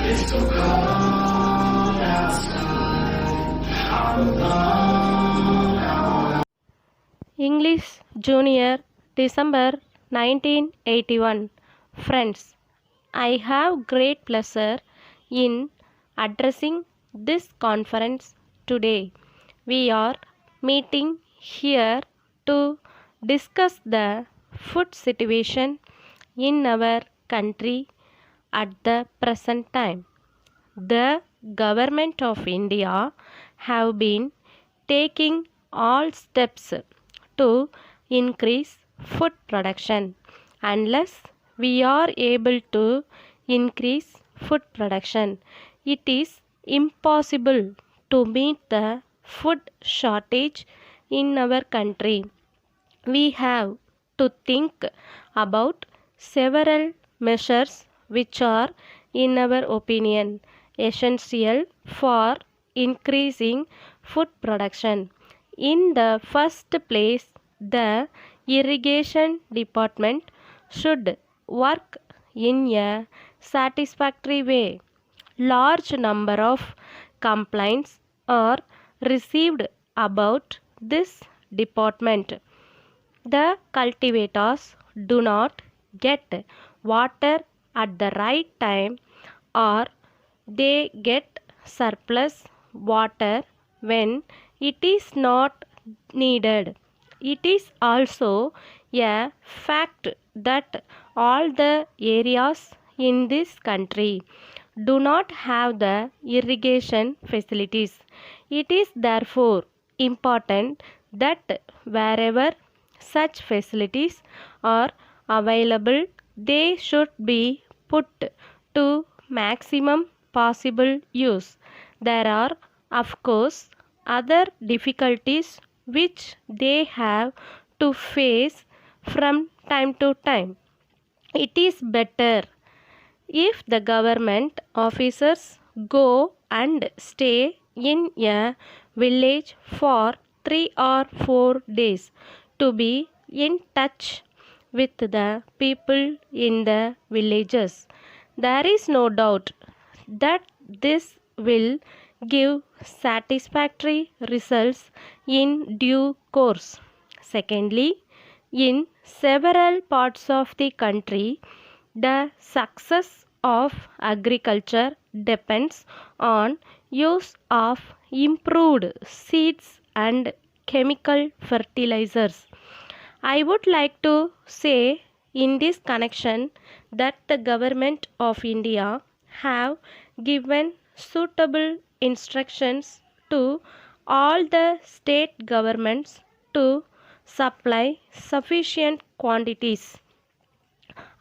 It's so cold outside. How long? English Junior, December 1981. Friends, I have great pleasure in addressing this conference today. We are meeting here to discuss the food situation in our country at the present time. The government of India have been taking all steps to increase food production. Unless we are able to increase food production, it is impossible to meet the food shortage in our country. We have to think about several measures which are, in our opinion, essential for increasing food production. In the first place, the irrigation department should work in a satisfactory way. Large number of complaints are received about this department. The cultivators do not get water at the right time, or they get surplus water when it is not needed. It is also a fact that all the areas in this country do not have the irrigation facilities. It is therefore important that wherever such facilities are available, they should be put to maximum possible use. There are, of course, other difficulties which they have to face from time to time. It is better if the government officers go and stay in a village for 3 or 4 days to be in touch with the people in the villages. There is no doubt that this will give satisfactory results in due course. Secondly, in several parts of the country, the success of agriculture depends on use of improved seeds and chemical fertilizers. I would like to say in this connection that the government of India have given suitable instructions to all the state governments to supply sufficient quantities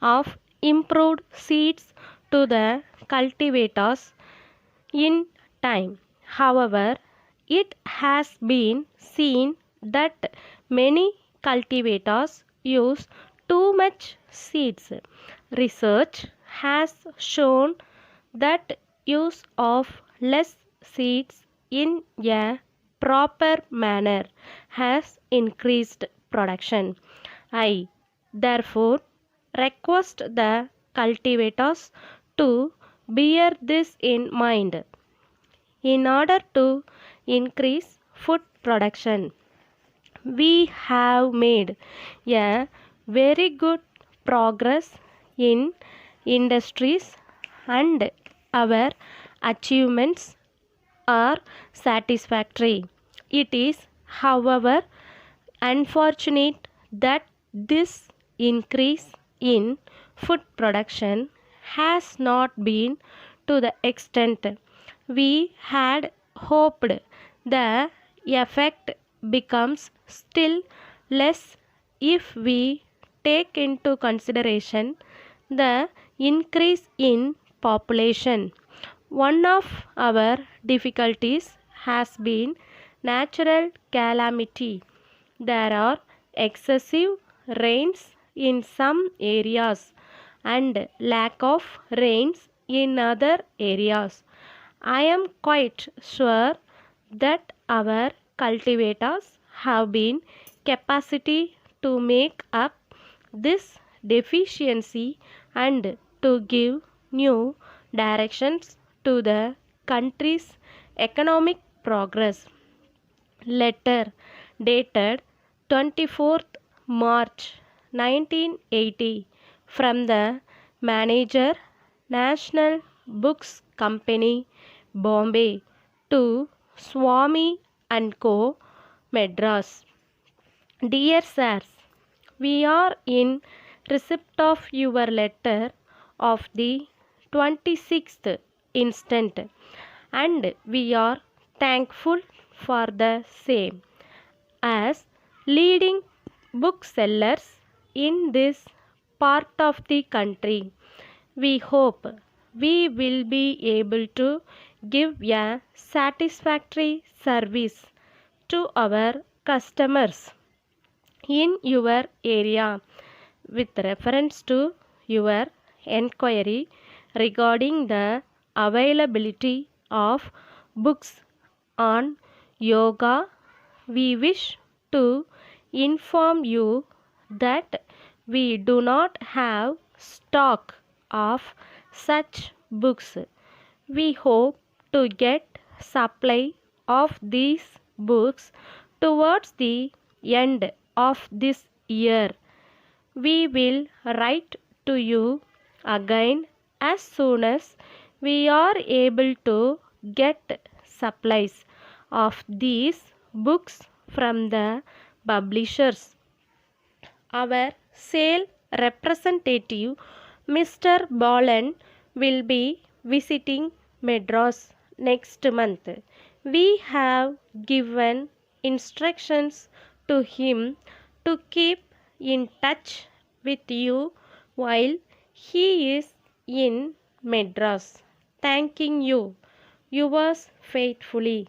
of improved seeds to the cultivators in time. However, it has been seen that many cultivators use too much seeds. Research has shown that use of less seeds in a proper manner has increased production. I therefore request the cultivators to bear this in mind. In order to increase food production, we have made a very good progress in industries, and our achievements are satisfactory. It is, however, unfortunate that this increase in food production has not been to the extent we had hoped. The effect becomes still less if we take into consideration the increase in population. One of our difficulties has been natural calamity. There are excessive rains in some areas and lack of rains in other areas. I am quite sure that our cultivators have been capacity to make up this deficiency and to give new directions to the country's economic progress. Letter dated 24th March 1980 from the manager, National Books Company, Bombay to Swami and Co. Madras. Dear sirs, we are in receipt of your letter of the 26th instant, and we are thankful for the same. As leading booksellers in this part of the country, we hope we will be able to give a satisfactory service to our customers in your area. With reference to your enquiry regarding the availability of books on yoga, we wish to inform you that we do not have stock of such books. We hope to get supply of these books towards the end of this year. We will write to you again as soon as we are able to get supplies of these books from the publishers. Our sale representative, Mr. Bolan, will be visiting Madras next month. We have given instructions to him to keep in touch with you while he is in Madras. Thanking you. Yours faithfully.